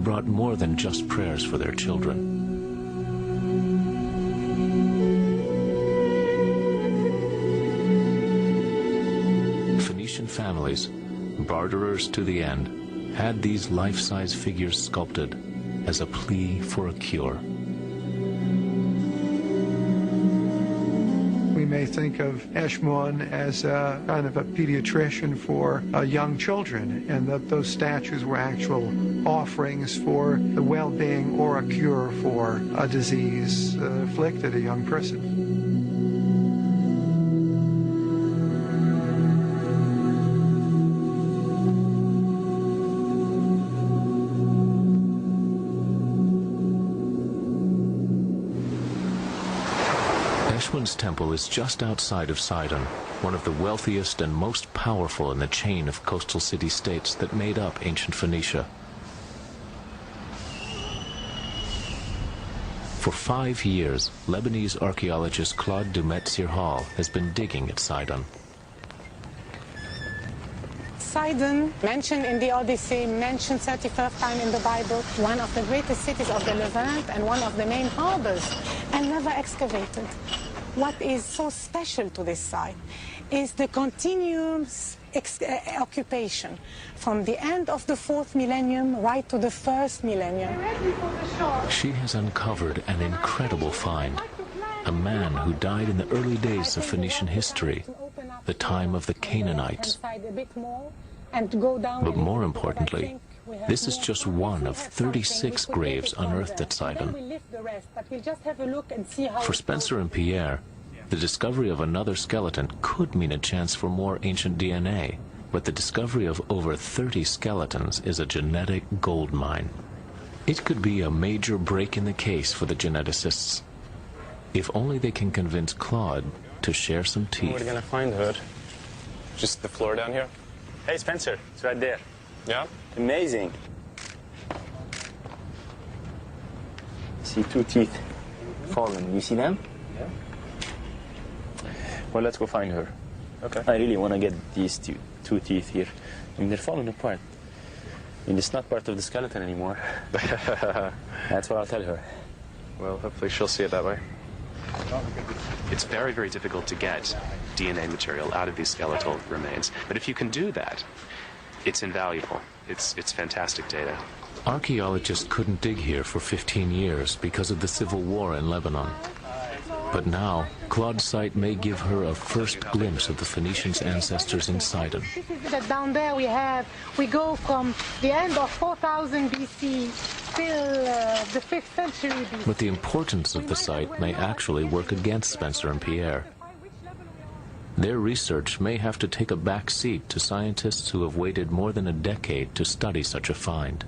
brought more than just prayers for their children. Phoenician families, barterers to the end, had these life-size figures sculpted as a plea for a cure. We may think of Eshmun as a kind of a pediatrician for young children, and that those statues were actual offerings for the well-being or a cure for a disease that afflicted a young person. Eshmun's temple is just outside of Sidon, one of the wealthiest and most powerful in the chain of coastal city-states that made up ancient Phoenicia. For 5 years, Lebanese archaeologist Claude Dumet-Sirhal has been digging at Sidon. Sidon, mentioned in the Odyssey, mentioned 31st time in the Bible, one of the greatest cities of the Levant and one of the main harbors, and never excavated. What is so special to this site is the continuous occupation from the end of the 4th millennium right to the 1st millennium. She has uncovered an incredible find, a man who died in the early days of Phoenician history, the time of the Canaanites. But more importantly, this is just one of 36 graves unearthed at Sidon. For Spencer and Pierre, the discovery of another skeleton could mean a chance for more ancient DNA, but the discovery of over 30 skeletons is a genetic gold mine. It could be a major break in the case for the geneticists, if only they can convince Claude to share some teeth. We're gonna find her. Just the floor down here? Hey, Spencer, it's right there. Yeah? Amazing. See 2 teeth fallen. You see them? Yeah. Well, let's go find her. Okay. I really want to get these two teeth here. I mean, they're falling apart. I mean, it's not part of the skeleton anymore. That's what I'll tell her. Well, hopefully she'll see it that way. It's very, very difficult to get DNA material out of these skeletal remains. But if you can do that, it's invaluable. It's fantastic data. Archaeologists couldn't dig here for 15 years because of the civil war in Lebanon. But now, Claude's site may give her a first glimpse of the Phoenicians' ancestors in Sidon. Down there we go from the end of 4000 BC till the 5th century BC. But the importance of the site may actually work against Spencer and Pierre. Their research may have to take a back seat to scientists who have waited more than a decade to study such a find.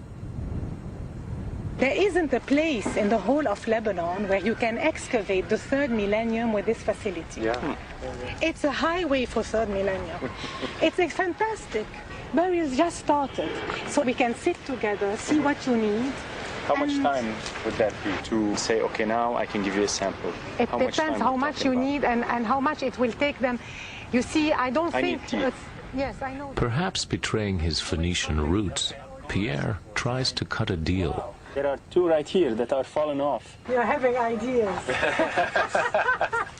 There isn't a place in the whole of Lebanon where you can excavate the 3rd millennium with this facility. Yeah. It's a highway for 3rd millennium. It's fantastic. Burials just started, so we can sit together, see what you need. How much time would that be to say, okay, now I can give you a sample? It depends how much you need and how much it will take them. You see, I don't think... Yes, I know. Perhaps betraying his Phoenician roots, Pierre tries to cut a deal. There are 2 right here that are fallen off. You're having ideas.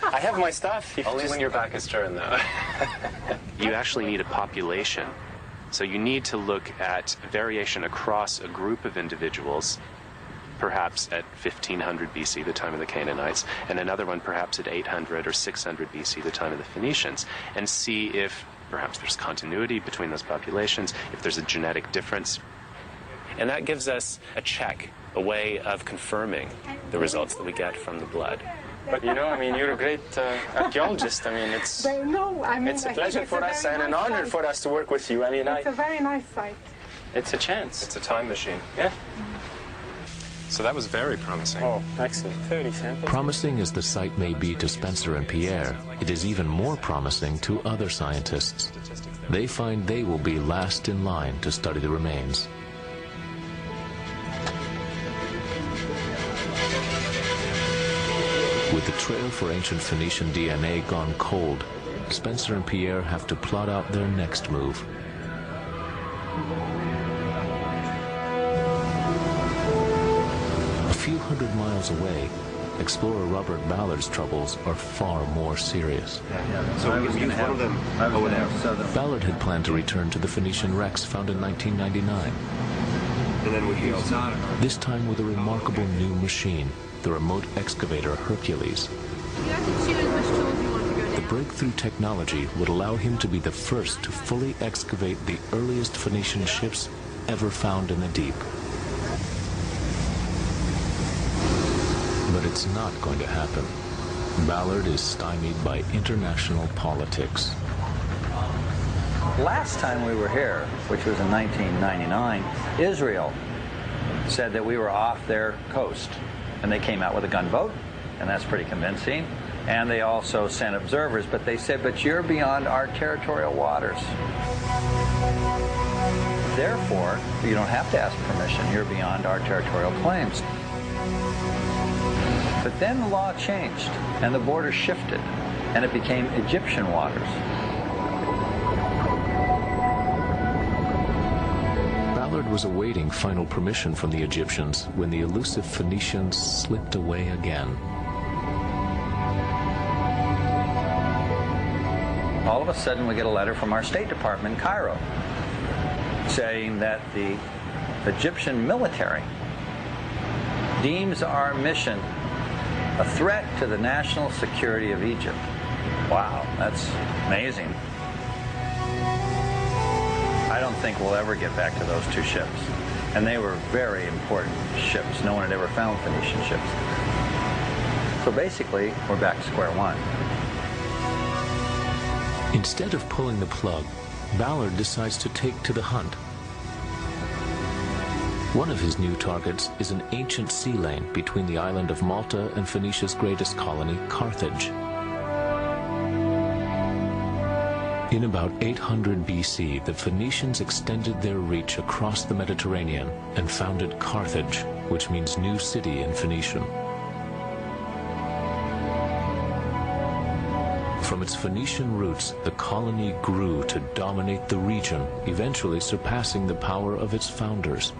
I have my stuff. Only when your back is turned, though. You actually need a population. So you need to look at variation across a group of individuals, perhaps at 1500 BC, the time of the Canaanites, and another one perhaps at 800 or 600 BC, the time of the Phoenicians, and see if perhaps there's continuity between those populations, if there's a genetic difference. And that gives us a check, a way of confirming the results that we get from the blood. But you know, I mean, you're a great archaeologist. I mean, it's a pleasure for us and an honor for us to work with you. I mean, it's a very nice site. It's a chance. It's a time machine. Yeah. So that was very promising. Oh, excellent. 30 samples. Promising as the site may be to Spencer and Pierre, it is even more promising to other scientists. They find they will be last in line to study the remains. With the trail for ancient Phoenician DNA gone cold, Spencer and Pierre have to plot out their next move. miles away, explorer Robert Ballard's troubles are far more serious. So we use one of them over there. Ballard had planned to return to the Phoenician wrecks found in 1999. And then we use This time with a remarkable new machine, the remote excavator Hercules. You have to choose which tools you want to go The down. breakthrough technology would allow him to be the first to fully excavate the earliest Phoenician ships ever found in the deep. But it's not going to happen. Ballard is stymied by international politics. Last time we were here, which was in 1999, Israel said that we were off their coast. And they came out with a gunboat, and that's pretty convincing. And they also sent observers, but they said, but you're beyond our territorial waters. Therefore, you don't have to ask permission. You're beyond our territorial claims. But then the law changed, and the border shifted, and it became Egyptian waters. Ballard was awaiting final permission from the Egyptians when the elusive Phoenicians slipped away again. All of a sudden, we get a letter from our State Department in Cairo saying that the Egyptian military deems our mission a threat to the national security of Egypt. Wow, that's amazing. I don't think we'll ever get back to those two ships. And they were very important ships. No one had ever found Phoenician ships. So basically, we're back to square one. Instead of pulling the plug, Ballard decides to take to the hunt. One of his new targets is an ancient sea lane between the island of Malta and Phoenicia's greatest colony, Carthage. In about 800 BC, the Phoenicians extended their reach across the Mediterranean and founded Carthage, which means new city in Phoenician. From its Phoenician roots, the colony grew to dominate the region, eventually surpassing the power of its founders.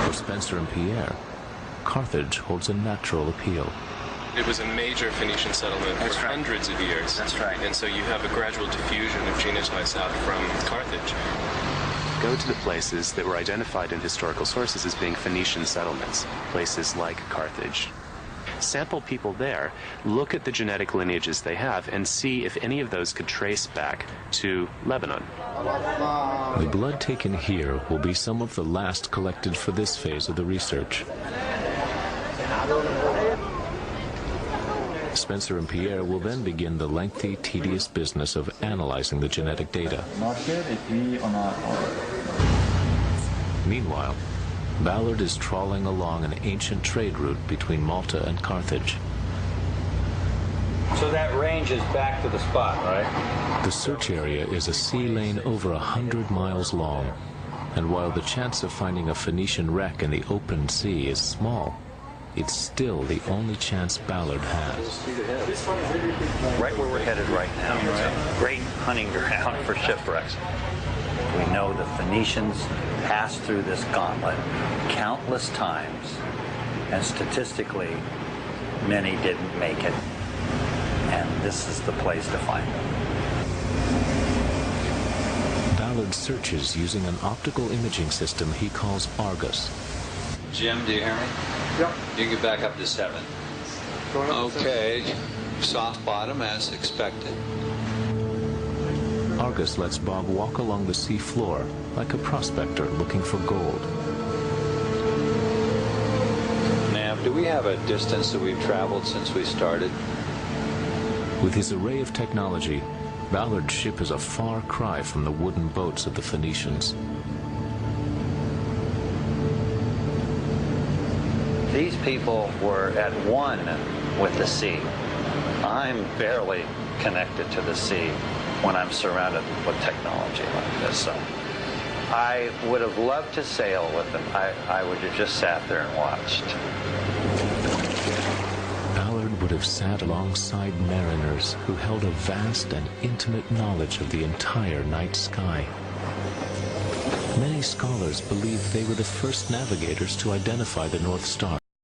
For Spencer and Pierre, Carthage holds a natural appeal. It was a major Phoenician settlement for hundreds of years. That's right. And so you have a gradual diffusion of genotypes out from Carthage. Go to the places that were identified in historical sources as being Phoenician settlements, places like Carthage. Sample people there, look at the genetic lineages they have, and see if any of those could trace back to Lebanon. The blood taken here will be some of the last collected for this phase of the research. Spencer and Pierre will then begin the lengthy, tedious business of analyzing the genetic data. Meanwhile, Ballard is trawling along an ancient trade route between Malta and Carthage. So that range is back to the spot, right? The search area is a sea lane over 100 miles long, and while the chance of finding a Phoenician wreck in the open sea is small, it's still the only chance Ballard has. Right where we're headed right now. It's a great hunting ground for shipwrecks. We know the Phoenicians passed through this gauntlet countless times, and statistically, many didn't make it. And this is the place to find them. Ballard searches using an optical imaging system he calls Argus. Jim, do you hear me? Yep. You can get back up to 7. Okay, soft bottom as expected. Argus lets Bob walk along the sea floor like a prospector looking for gold. Nav, do we have a distance that we've traveled since we started? With his array of technology, Ballard's ship is a far cry from the wooden boats of the Phoenicians. These people were at one with the sea. I'm barely connected to the sea when I'm surrounded with technology like this. So I would have loved to sail with them. I would have just sat there and watched. Ballard would have sat alongside mariners who held a vast and intimate knowledge of the entire night sky. Many scholars believe they were the first navigators to identify the North Star.